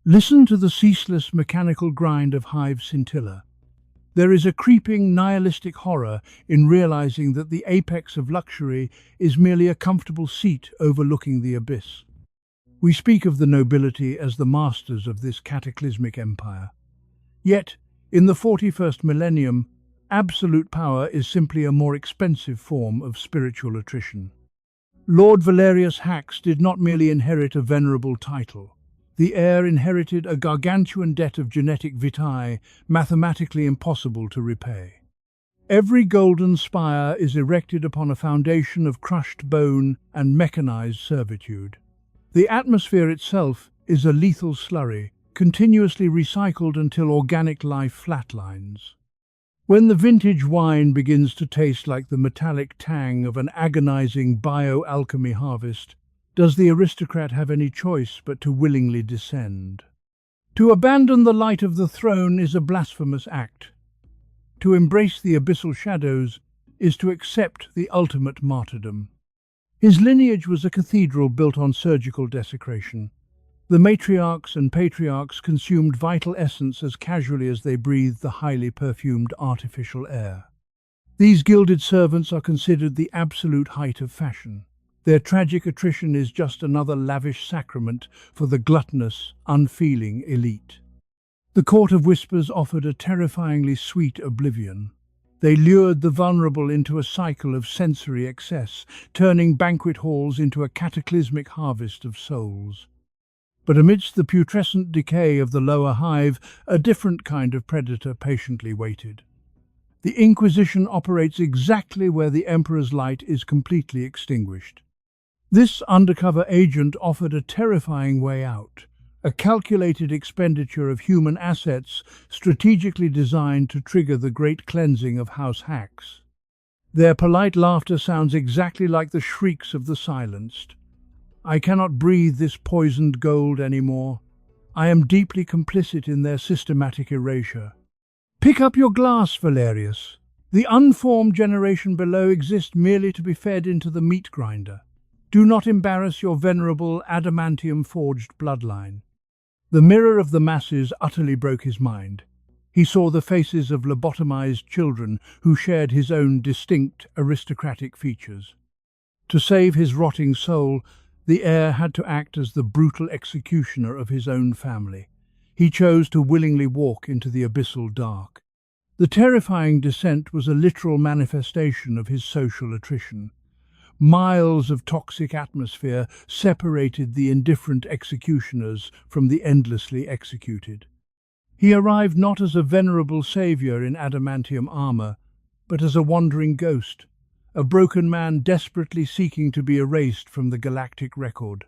Listen to the ceaseless mechanical grind of Hive Scintilla. There is a creeping nihilistic horror in realizing that the apex of luxury is merely a comfortable seat overlooking the abyss. We speak of the nobility as the masters of this cataclysmic empire. Yet, in the 41st millennium, absolute power is simply a more expensive form of spiritual attrition. Lord Valerius Hax did not merely inherit a venerable title. The heir inherited a gargantuan debt of genetic vitae, mathematically impossible to repay. Every golden spire is erected upon a foundation of crushed bone and mechanized servitude. The atmosphere itself is a lethal slurry, continuously recycled until organic life flatlines. When the vintage wine begins to taste like the metallic tang of an agonizing bioalchemy harvest, does the aristocrat have any choice but to willingly descend? To abandon the light of the throne is a blasphemous act. To embrace the abyssal shadows is to accept the ultimate martyrdom. His lineage was a cathedral built on surgical desecration. The matriarchs and patriarchs consumed vital essence as casually as they breathed the highly perfumed artificial air. These gilded servants are considered the absolute height of fashion. Their tragic attrition is just another lavish sacrament for the gluttonous, unfeeling elite. The Court of Whispers offered a terrifyingly sweet oblivion. They lured the vulnerable into a cycle of sensory excess, turning banquet halls into a cataclysmic harvest of souls. But amidst the putrescent decay of the lower hive, a different kind of predator patiently waited. The Inquisition operates exactly where the Emperor's light is completely extinguished. This undercover agent offered a terrifying way out, a calculated expenditure of human assets strategically designed to trigger the great cleansing of House Hax. Their polite laughter sounds exactly like the shrieks of the silenced. I cannot breathe this poisoned gold anymore. I am deeply complicit in their systematic erasure. Pick up your glass, Valerius. The unformed generation below exists merely to be fed into the meat grinder. Do not embarrass your venerable adamantium-forged bloodline. The mirror of the masses utterly broke his mind. He saw the faces of lobotomized children who shared his own distinct aristocratic features. To save his rotting soul, the heir had to act as the brutal executioner of his own family. He chose to willingly walk into the abyssal dark. The terrifying descent was a literal manifestation of his social attrition. Miles of toxic atmosphere separated the indifferent executioners from the endlessly executed. He arrived not as a venerable savior in adamantium armor, but as a wandering ghost, a broken man desperately seeking to be erased from the galactic record.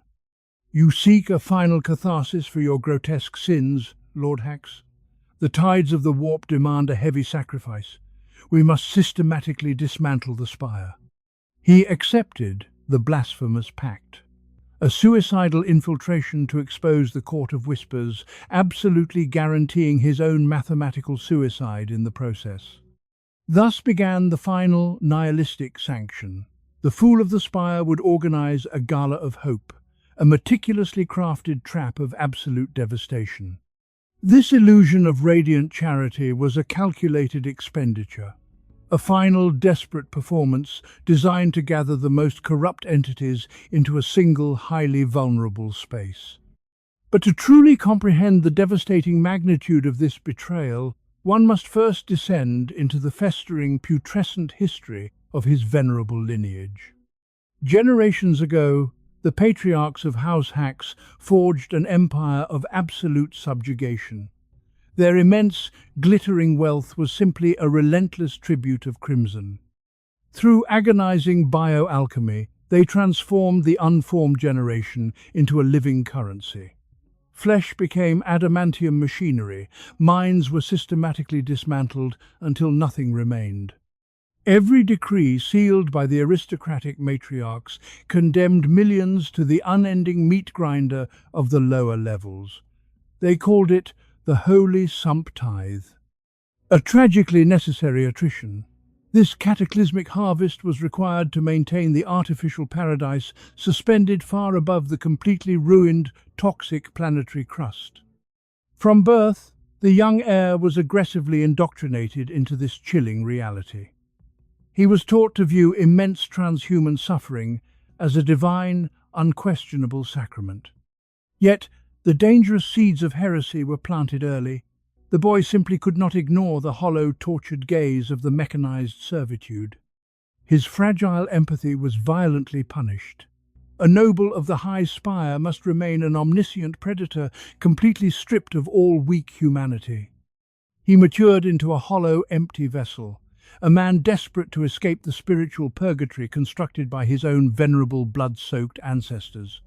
You seek a final catharsis for your grotesque sins, Lord Hax. The tides of the warp demand a heavy sacrifice. We must systematically dismantle the spire. He accepted the blasphemous pact, a suicidal infiltration to expose the Court of Whispers, absolutely guaranteeing his own mathematical suicide in the process. Thus began the final nihilistic sanction. The Fool of the Spire would organize a Gala of Hope, a meticulously crafted trap of absolute devastation. This illusion of radiant charity was a calculated expenditure. A final, desperate performance designed to gather the most corrupt entities into a single, highly vulnerable space. But to truly comprehend the devastating magnitude of this betrayal, one must first descend into the festering, putrescent history of his venerable lineage. Generations ago, the patriarchs of House Hax forged an empire of absolute subjugation. Their immense, glittering wealth was simply a relentless tribute of crimson. Through agonizing bioalchemy, they transformed the unformed generation into a living currency. Flesh became adamantium machinery, minds were systematically dismantled until nothing remained. Every decree sealed by the aristocratic matriarchs condemned millions to the unending meat grinder of the lower levels. They called it the holy Sump-Tithe. A tragically necessary attrition. This cataclysmic harvest was required to maintain the artificial paradise suspended far above the completely ruined, toxic planetary crust. From birth, the young heir was aggressively indoctrinated into this chilling reality. He was taught to view immense transhuman suffering as a divine, unquestionable sacrament. Yet, the dangerous seeds of heresy were planted early. The boy simply could not ignore the hollow, tortured gaze of the mechanized servitude. His fragile empathy was violently punished. A noble of the high spire must remain an omniscient predator, completely stripped of all weak humanity. He matured into a hollow, empty vessel, a man desperate to escape the spiritual purgatory constructed by his own venerable, blood-soaked ancestors.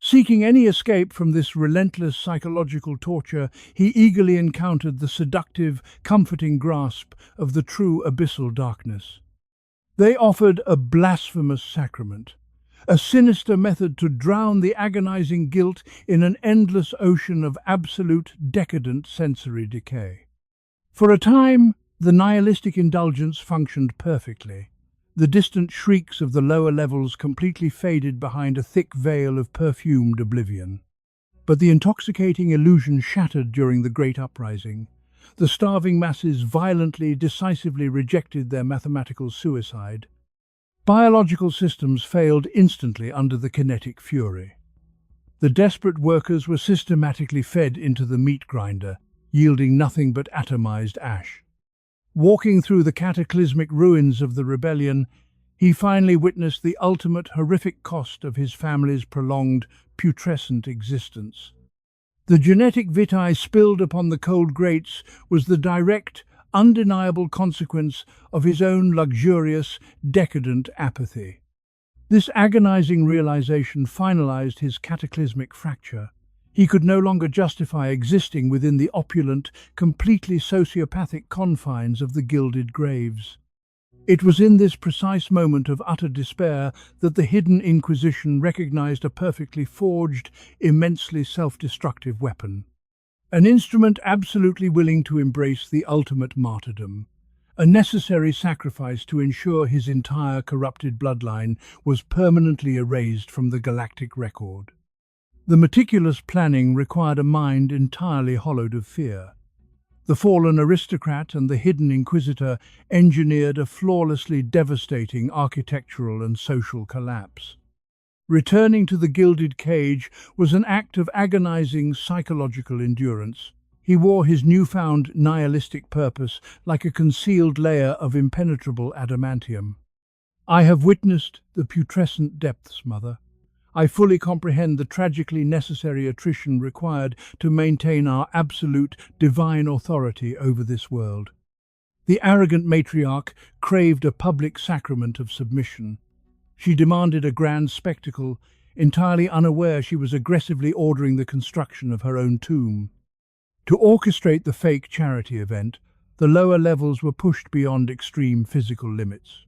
Seeking any escape from this relentless psychological torture, he eagerly encountered the seductive, comforting grasp of the true abyssal darkness. They offered a blasphemous sacrament, a sinister method to drown the agonizing guilt in an endless ocean of absolute, decadent sensory decay. For a time, the nihilistic indulgence functioned perfectly. The distant shrieks of the lower levels completely faded behind a thick veil of perfumed oblivion. But the intoxicating illusion shattered during the Great Uprising. The starving masses violently, decisively rejected their mathematical suicide. Biological systems failed instantly under the kinetic fury. The desperate workers were systematically fed into the meat grinder, yielding nothing but atomized ash. Walking through the cataclysmic ruins of the rebellion, he finally witnessed the ultimate horrific cost of his family's prolonged, putrescent existence. The genetic vitae spilled upon the cold grates was the direct, undeniable consequence of his own luxurious, decadent apathy. This agonizing realization finalized his cataclysmic fracture. He could no longer justify existing within the opulent, completely sociopathic confines of the Gilded Graves. It was in this precise moment of utter despair that the hidden Inquisition recognized a perfectly forged, immensely self-destructive weapon. An instrument absolutely willing to embrace the ultimate martyrdom. A necessary sacrifice to ensure his entire corrupted bloodline was permanently erased from the galactic record. The meticulous planning required a mind entirely hollowed of fear. The fallen aristocrat and the hidden inquisitor engineered a flawlessly devastating architectural and social collapse. Returning to the gilded cage was an act of agonizing psychological endurance. He wore his newfound nihilistic purpose like a concealed layer of impenetrable adamantium. "I have witnessed the putrescent depths, Mother. I fully comprehend the tragically necessary attrition required to maintain our absolute, divine authority over this world." The arrogant matriarch craved a public sacrament of submission. She demanded a grand spectacle, entirely unaware she was aggressively ordering the construction of her own tomb. To orchestrate the fake charity event, the lower levels were pushed beyond extreme physical limits.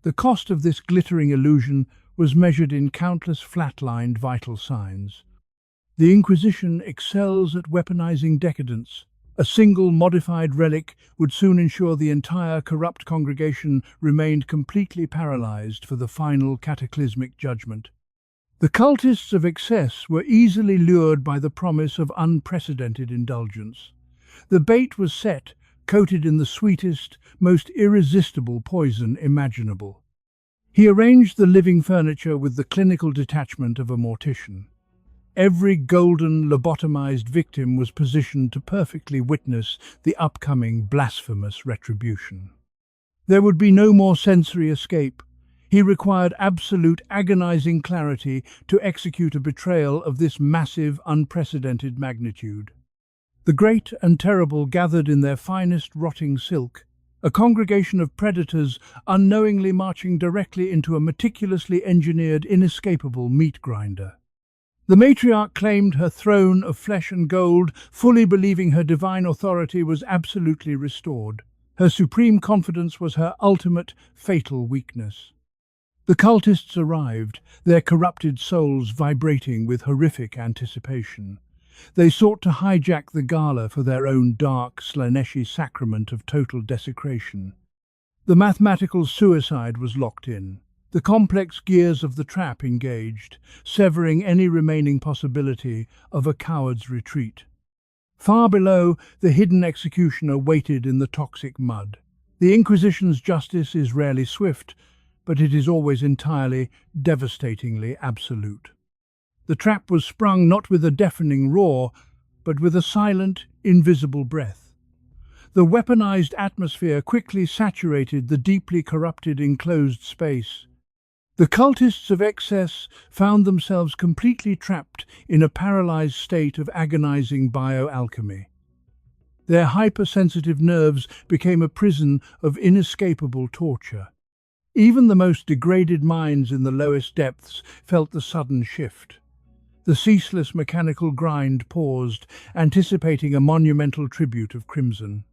The cost of this glittering illusion was measured in countless flatlined vital signs. The Inquisition excels at weaponizing decadence. A single modified relic would soon ensure the entire corrupt congregation remained completely paralyzed for the final cataclysmic judgment. The cultists of excess were easily lured by the promise of unprecedented indulgence. The bait was set, coated in the sweetest, most irresistible poison imaginable. He arranged the living furniture with the clinical detachment of a mortician. Every golden, lobotomized victim was positioned to perfectly witness the upcoming blasphemous retribution. There would be no more sensory escape. He required absolute, agonizing clarity to execute a betrayal of this massive, unprecedented magnitude. The great and terrible gathered in their finest rotting silk, a congregation of predators unknowingly marching directly into a meticulously engineered, inescapable meat grinder. The matriarch claimed her throne of flesh and gold, fully believing her divine authority was absolutely restored. Her supreme confidence was her ultimate, fatal weakness. The cultists arrived, their corrupted souls vibrating with horrific anticipation. They sought to hijack the Gala for their own dark, Slaneshi sacrament of total desecration. The mathematical suicide was locked in, the complex gears of the trap engaged, severing any remaining possibility of a coward's retreat. Far below, the hidden executioner waited in the toxic mud. The Inquisition's justice is rarely swift, but it is always entirely, devastatingly absolute. The trap was sprung not with a deafening roar, but with a silent, invisible breath. The weaponized atmosphere quickly saturated the deeply corrupted enclosed space. The cultists of excess found themselves completely trapped in a paralyzed state of agonizing bioalchemy. Their hypersensitive nerves became a prison of inescapable torture. Even the most degraded minds in the lowest depths felt the sudden shift. The ceaseless mechanical grind paused, anticipating a monumental tribute of crimson.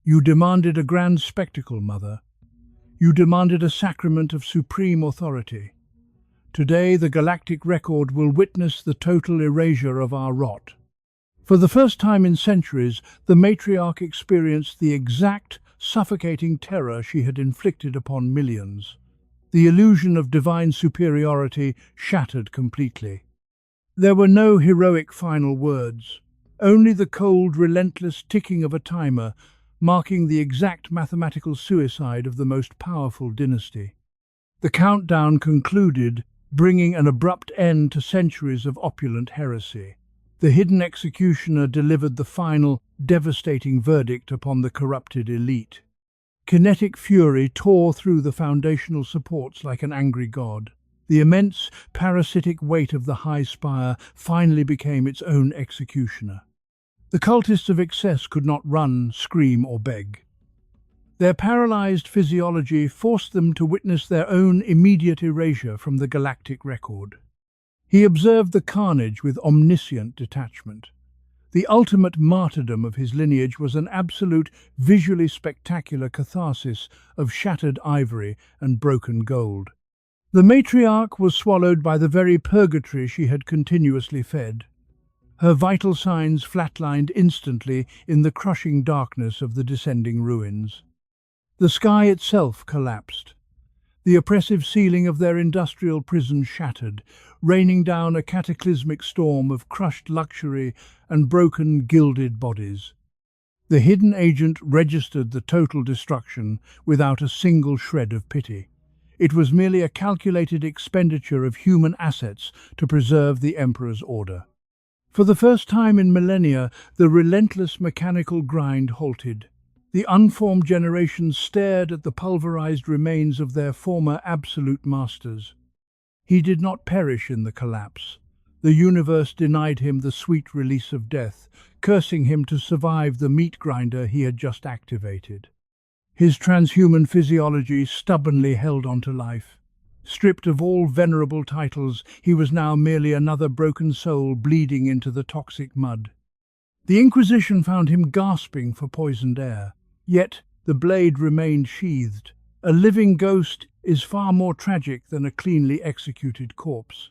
You demanded a grand spectacle, Mother. You demanded a sacrament of supreme authority. Today, the galactic record will witness the total erasure of our rot. For the first time in centuries, the matriarch experienced the exact, suffocating terror she had inflicted upon millions. The illusion of divine superiority shattered completely. There were no heroic final words, only the cold, relentless ticking of a timer, marking the exact mathematical suicide of the most powerful dynasty. The countdown concluded, bringing an abrupt end to centuries of opulent heresy. The hidden executioner delivered the final, devastating verdict upon the corrupted elite. Kinetic fury tore through the foundational supports like an angry god. The immense, parasitic weight of the high spire finally became its own executioner. The cultists of excess could not run, scream, or beg. Their paralyzed physiology forced them to witness their own immediate erasure from the galactic record. He observed the carnage with omniscient detachment. The ultimate martyrdom of his lineage was an absolute, visually spectacular catharsis of shattered ivory and broken gold. The matriarch was swallowed by the very purgatory she had continuously fed. Her vital signs flatlined instantly in the crushing darkness of the descending ruins. The sky itself collapsed. The oppressive ceiling of their industrial prison shattered, raining down a cataclysmic storm of crushed luxury and broken, gilded bodies. The hidden agent registered the total destruction without a single shred of pity. It was merely a calculated expenditure of human assets to preserve the Emperor's order. For the first time in millennia, the relentless mechanical grind halted. The unformed generations stared at the pulverized remains of their former absolute masters. He did not perish in the collapse. The universe denied him the sweet release of death, cursing him to survive the meat grinder he had just activated. His transhuman physiology stubbornly held on to life. Stripped of all venerable titles, he was now merely another broken soul bleeding into the toxic mud. The Inquisition found him gasping for poisoned air, yet the blade remained sheathed. A living ghost is far more tragic than a cleanly executed corpse.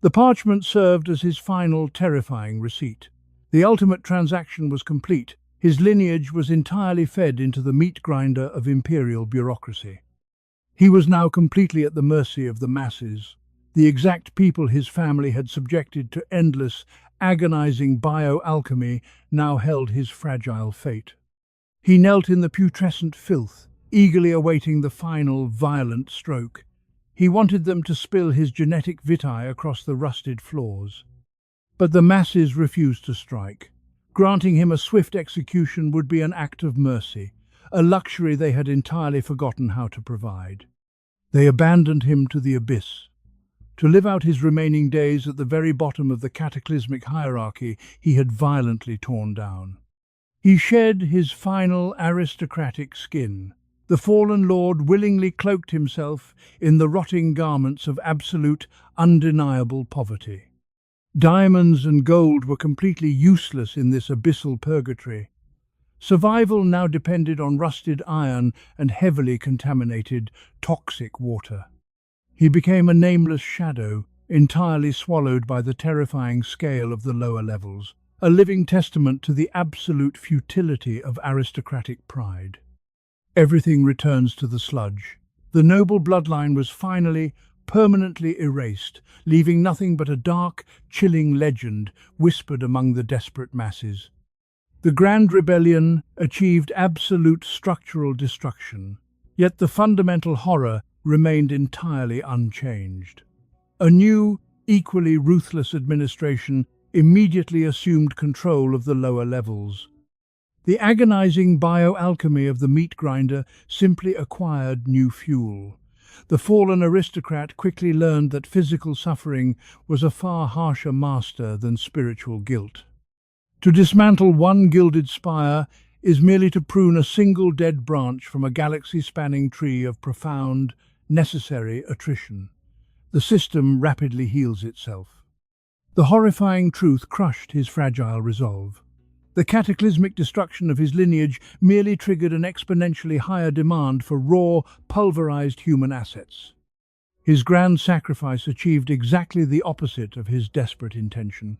The parchment served as his final, terrifying receipt. The ultimate transaction was complete. His lineage was entirely fed into the meat grinder of imperial bureaucracy. He was now completely at the mercy of the masses. The exact people his family had subjected to endless, agonizing bioalchemy now held his fragile fate. He knelt in the putrescent filth, eagerly awaiting the final, violent stroke. He wanted them to spill his genetic vitae across the rusted floors. But the masses refused to strike. Granting him a swift execution would be an act of mercy, a luxury they had entirely forgotten how to provide. They abandoned him to the abyss, to live out his remaining days at the very bottom of the cataclysmic hierarchy he had violently torn down. He shed his final aristocratic skin. The fallen lord willingly cloaked himself in the rotting garments of absolute, undeniable poverty. Diamonds and gold were completely useless in this abyssal purgatory. Survival now depended on rusted iron and heavily contaminated, toxic water. He became a nameless shadow, entirely swallowed by the terrifying scale of the lower levels, a living testament to the absolute futility of aristocratic pride. Everything returns to the sludge. The noble bloodline was finally, permanently erased, leaving nothing but a dark, chilling legend whispered among the desperate masses. The Grand Rebellion achieved absolute structural destruction, yet the fundamental horror remained entirely unchanged. A new, equally ruthless administration immediately assumed control of the lower levels. The agonizing bioalchemy of the meat grinder simply acquired new fuel. The fallen aristocrat quickly learned that physical suffering was a far harsher master than spiritual guilt. To dismantle one gilded spire is merely to prune a single dead branch from a galaxy-spanning tree of profound, necessary attrition. The system rapidly heals itself. The horrifying truth crushed his fragile resolve. The cataclysmic destruction of his lineage merely triggered an exponentially higher demand for raw, pulverized human assets. His grand sacrifice achieved exactly the opposite of his desperate intention.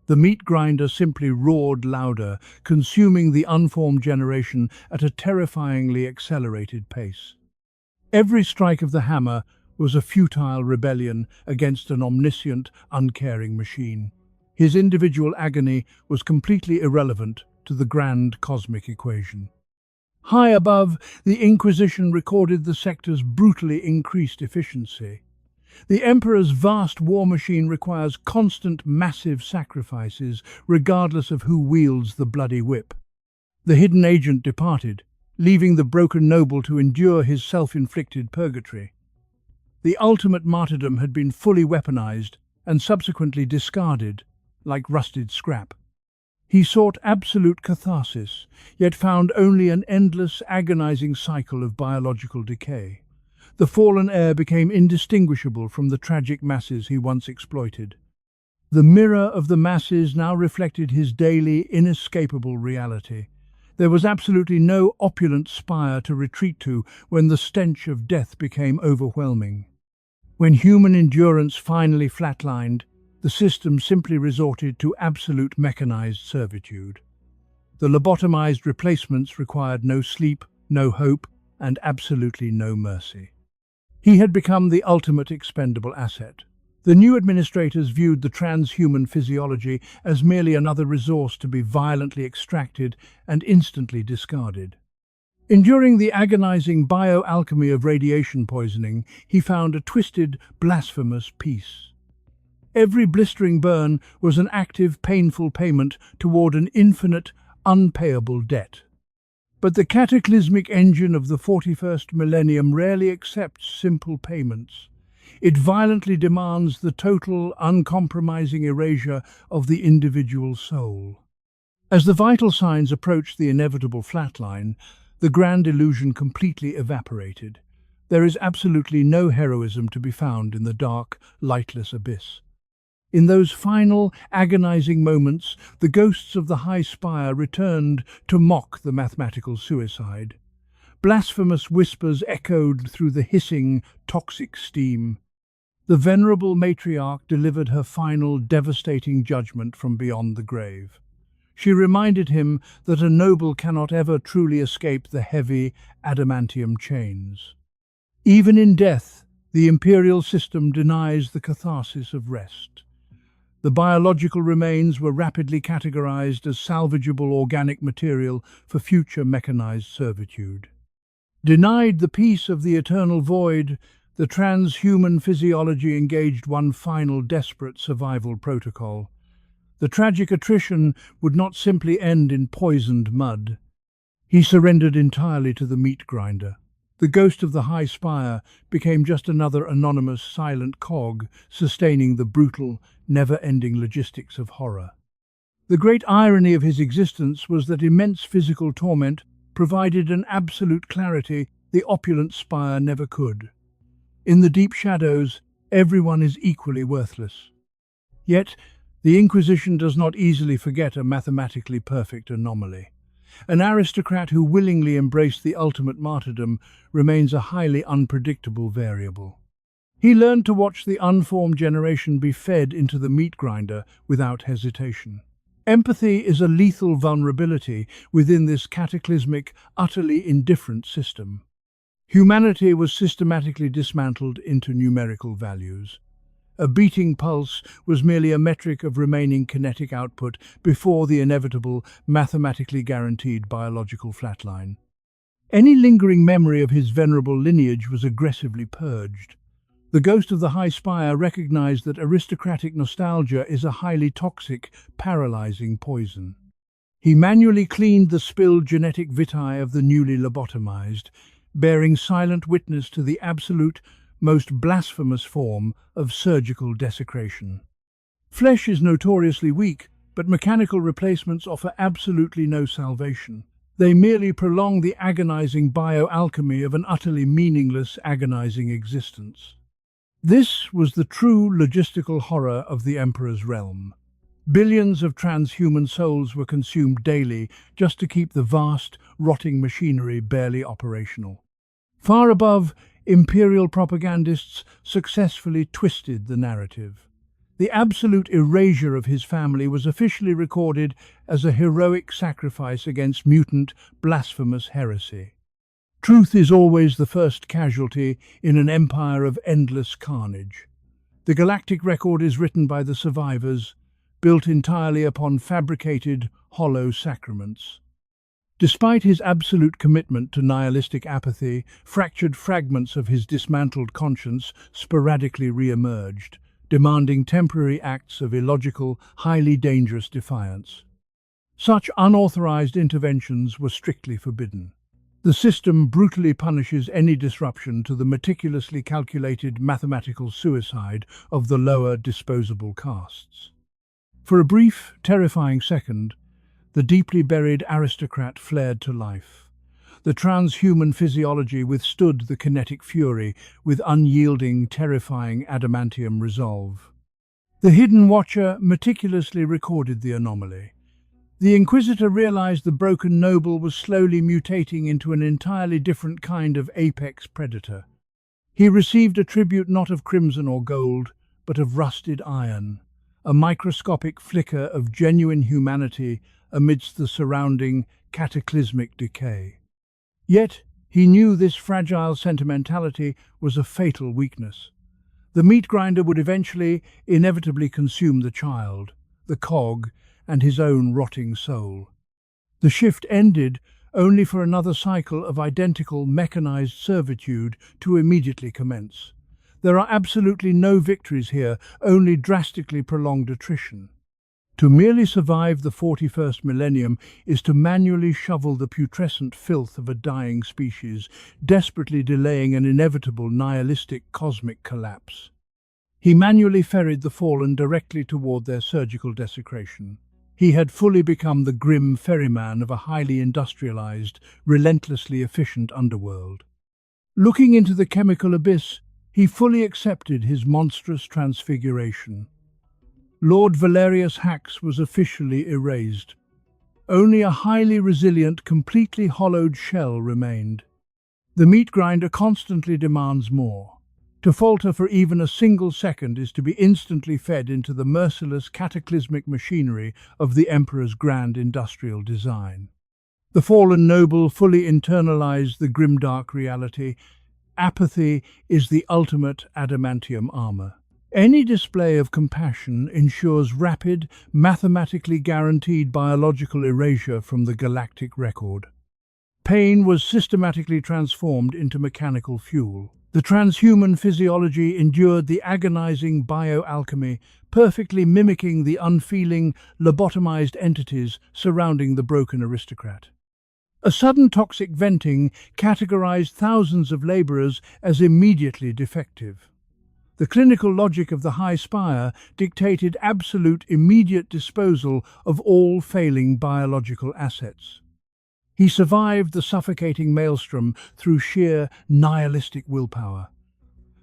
The meat grinder simply roared louder, consuming the unformed generation at a terrifyingly accelerated pace. Every strike of the hammer was a futile rebellion against an omniscient, uncaring machine. His individual agony was completely irrelevant to the grand cosmic equation. High above, the Inquisition recorded the sector's brutally increased efficiency. The Emperor's vast war machine requires constant, massive sacrifices, regardless of who wields the bloody whip. The hidden agent departed, leaving the broken noble to endure his self-inflicted purgatory. The ultimate martyrdom had been fully weaponized and subsequently discarded, like rusted scrap. He sought absolute catharsis, yet found only an endless, agonizing cycle of biological decay. The fallen heir became indistinguishable from the tragic masses he once exploited. The mirror of the masses now reflected his daily, inescapable reality. There was absolutely no opulent spire to retreat to when the stench of death became overwhelming. When human endurance finally flatlined, the system simply resorted to absolute mechanized servitude. The lobotomized replacements required no sleep, no hope, and absolutely no mercy. He had become the ultimate expendable asset. The new administrators viewed the transhuman physiology as merely another resource to be violently extracted and instantly discarded. Enduring the agonizing bioalchemy of radiation poisoning, he found a twisted, blasphemous peace. Every blistering burn was an active, painful payment toward an infinite, unpayable debt. But the cataclysmic engine of the 41st millennium rarely accepts simple payments. It violently demands the total, uncompromising erasure of the individual soul. As the vital signs approached the inevitable flatline, the grand illusion completely evaporated. There is absolutely no heroism to be found in the dark, lightless abyss. In those final, agonizing moments, the ghosts of the high spire returned to mock the mathematical suicide. Blasphemous whispers echoed through the hissing, toxic steam. The venerable matriarch delivered her final, devastating judgment from beyond the grave. She reminded him that a noble cannot ever truly escape the heavy, adamantium chains. Even in death, the imperial system denies the catharsis of rest. The biological remains were rapidly categorized as salvageable organic material for future mechanized servitude. Denied the peace of the eternal void, the transhuman physiology engaged one final desperate survival protocol. The tragic attrition would not simply end in poisoned mud. He surrendered entirely to the meat grinder. The ghost of the high spire became just another anonymous, silent cog, sustaining the brutal, never-ending logistics of horror. The great irony of his existence was that immense physical torment provided an absolute clarity the opulent spire never could. In the deep shadows, everyone is equally worthless. Yet, the Inquisition does not easily forget a mathematically perfect anomaly. An aristocrat who willingly embraced the ultimate martyrdom remains a highly unpredictable variable. He learned to watch the unformed generation be fed into the meat grinder without hesitation. Empathy is a lethal vulnerability within this cataclysmic, utterly indifferent system. Humanity was systematically dismantled into numerical values. A beating pulse was merely a metric of remaining kinetic output before the inevitable, mathematically guaranteed biological flatline. Any lingering memory of his venerable lineage was aggressively purged. The ghost of the High Spire recognized that aristocratic nostalgia is a highly toxic, paralyzing poison. He manually cleaned the spilled genetic vitae of the newly lobotomized, bearing silent witness to the absolute, most blasphemous form of surgical desecration. Flesh is notoriously weak, but mechanical replacements offer absolutely no salvation. They merely prolong the agonizing bioalchemy of an utterly meaningless, agonizing existence. This was the true logistical horror of the Emperor's realm. Billions of transhuman souls were consumed daily just to keep the vast, rotting machinery barely operational. Far above, imperial propagandists successfully twisted the narrative. The absolute erasure of his family was officially recorded as a heroic sacrifice against mutant, blasphemous heresy. Truth is always the first casualty in an empire of endless carnage. The galactic record is written by the survivors, built entirely upon fabricated, hollow sacraments. Despite his absolute commitment to nihilistic apathy, fractured fragments of his dismantled conscience sporadically re-emerged, demanding temporary acts of illogical, highly dangerous defiance. Such unauthorized interventions were strictly forbidden. The system brutally punishes any disruption to the meticulously calculated mathematical suicide of the lower disposable castes. For a brief, terrifying second, the deeply buried aristocrat flared to life. The transhuman physiology withstood the kinetic fury with unyielding, terrifying adamantium resolve. The hidden watcher meticulously recorded the anomaly. The Inquisitor realized the broken noble was slowly mutating into an entirely different kind of apex predator. He received a tribute not of crimson or gold, but of rusted iron, a microscopic flicker of genuine humanity amidst the surrounding cataclysmic decay. Yet, he knew this fragile sentimentality was a fatal weakness. The meat grinder would eventually, inevitably consume the child, the cog, and his own rotting soul. The shift ended only for another cycle of identical mechanized servitude to immediately commence. There are absolutely no victories here, only drastically prolonged attrition. To merely survive the 41st millennium is to manually shovel the putrescent filth of a dying species, desperately delaying an inevitable nihilistic cosmic collapse. He manually ferried the fallen directly toward their surgical desecration. He had fully become the grim ferryman of a highly industrialized, relentlessly efficient underworld. Looking into the chemical abyss, he fully accepted his monstrous transfiguration. Lord Valerius Hax was officially erased. Only a highly resilient, completely hollowed shell remained. The meat grinder constantly demands more. To falter for even a single second is to be instantly fed into the merciless, cataclysmic machinery of the Emperor's grand industrial design. The fallen noble fully internalized the grimdark reality. Apathy is the ultimate adamantium armor. Any display of compassion ensures rapid, mathematically guaranteed biological erasure from the galactic record. Pain was systematically transformed into mechanical fuel. The transhuman physiology endured the agonizing bioalchemy, perfectly mimicking the unfeeling, lobotomized entities surrounding the broken aristocrat. A sudden toxic venting categorized thousands of laborers as immediately defective. The clinical logic of the High Spire dictated absolute immediate disposal of all failing biological assets. He survived the suffocating maelstrom through sheer nihilistic willpower.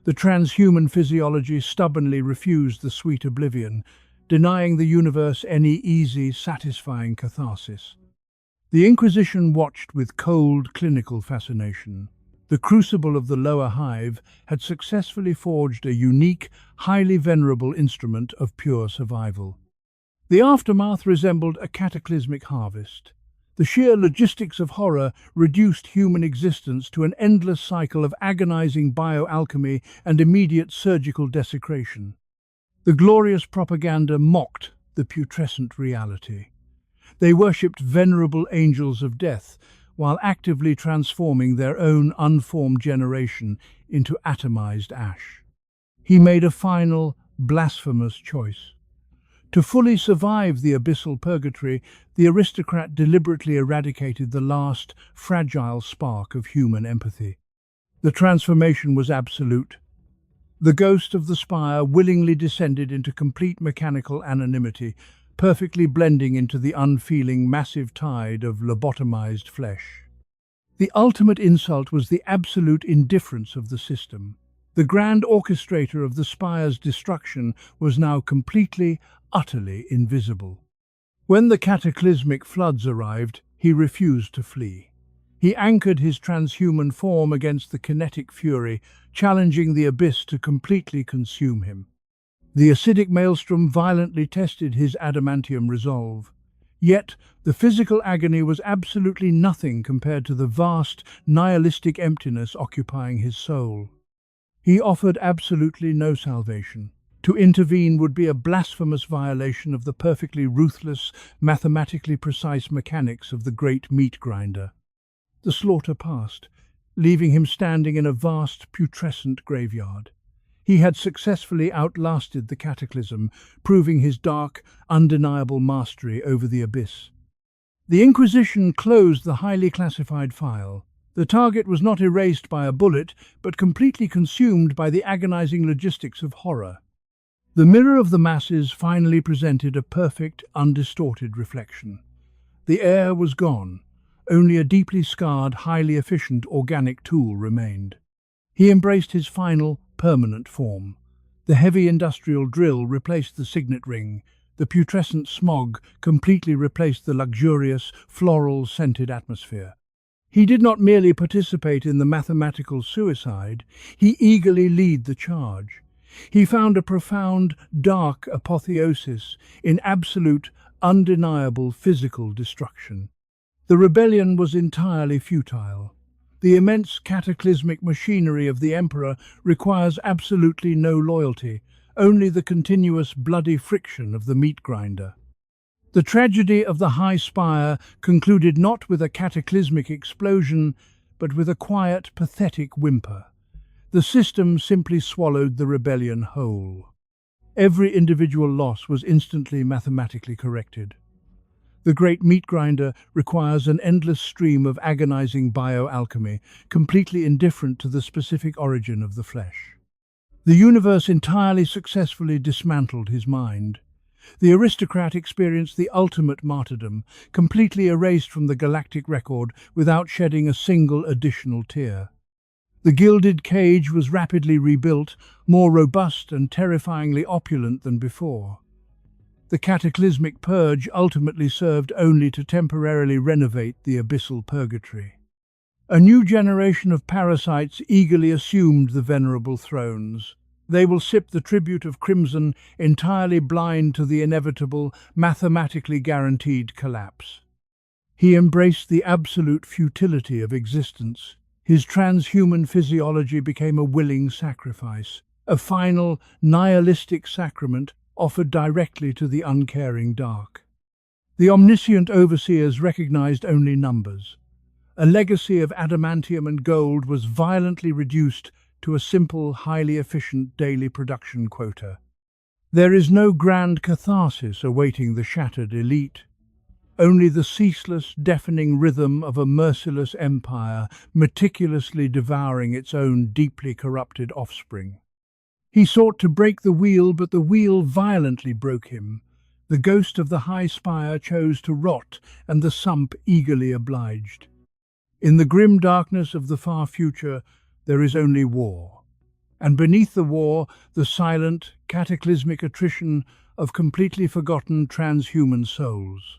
The transhuman physiology stubbornly refused the sweet oblivion, denying the universe any easy, satisfying catharsis. The Inquisition watched with cold, clinical fascination. The Crucible of the lower hive had successfully forged a unique, highly venerable instrument of pure survival. The aftermath resembled a cataclysmic harvest. The sheer logistics of horror reduced human existence to an endless cycle of agonizing bioalchemy and immediate surgical desecration. The glorious propaganda mocked the putrescent reality. They worshipped venerable angels of death, while actively transforming their own unformed generation into atomized ash. He made a final, blasphemous choice. To fully survive the abyssal purgatory, the aristocrat deliberately eradicated the last, fragile spark of human empathy. The transformation was absolute. The ghost of the spire willingly descended into complete mechanical anonymity, perfectly blending into the unfeeling, massive tide of lobotomized flesh. The ultimate insult was the absolute indifference of the system. The grand orchestrator of the spire's destruction was now completely, utterly invisible. When the cataclysmic floods arrived, he refused to flee. He anchored his transhuman form against the kinetic fury, challenging the abyss to completely consume him. The acidic maelstrom violently tested his adamantium resolve. Yet, the physical agony was absolutely nothing compared to the vast, nihilistic emptiness occupying his soul. He offered absolutely no salvation. To intervene would be a blasphemous violation of the perfectly ruthless, mathematically precise mechanics of the great meat grinder. The slaughter passed, leaving him standing in a vast, putrescent graveyard. He had successfully outlasted the cataclysm, proving his dark, undeniable mastery over the abyss. The Inquisition closed the highly classified file. The target was not erased by a bullet, but completely consumed by the agonizing logistics of horror. The mirror of the masses finally presented a perfect, undistorted reflection. The Heir was gone. Only a deeply scarred, highly efficient organic tool remained. He embraced his final, permanent form. The heavy industrial drill replaced the signet ring. The putrescent smog completely replaced the luxurious, floral-scented atmosphere. He did not merely participate in the mathematical suicide, he eagerly led the charge. He found a profound, dark apotheosis in absolute, undeniable physical destruction. The rebellion was entirely futile. The immense cataclysmic machinery of the Emperor requires absolutely no loyalty, only the continuous bloody friction of the meat grinder. The tragedy of the High Spire concluded not with a cataclysmic explosion, but with a quiet, pathetic whimper. The system simply swallowed the rebellion whole. Every individual loss was instantly mathematically corrected. The great meat grinder requires an endless stream of agonizing bioalchemy, completely indifferent to the specific origin of the flesh. The universe entirely successfully dismantled his mind. The aristocrat experienced the ultimate martyrdom, completely erased from the galactic record without shedding a single additional tear. The gilded cage was rapidly rebuilt, more robust and terrifyingly opulent than before. The cataclysmic purge ultimately served only to temporarily renovate the abyssal purgatory. A new generation of parasites eagerly assumed the venerable thrones. They will sip the tribute of crimson, entirely blind to the inevitable, mathematically guaranteed collapse. He embraced the absolute futility of existence. His transhuman physiology became a willing sacrifice, a final, nihilistic sacrament offered directly to the uncaring dark. The omniscient overseers recognized only numbers. A legacy of adamantium and gold was violently reduced to a simple, highly efficient daily production quota. There is no grand catharsis awaiting the shattered elite. Only the ceaseless, deafening rhythm of a merciless empire meticulously devouring its own deeply corrupted offspring. He sought to break the wheel, but the wheel violently broke him. The ghost of the High Spire chose to rot, and the Sump eagerly obliged. In the grim darkness of the far future, there is only war. And beneath the war, the silent, cataclysmic attrition of completely forgotten transhuman souls.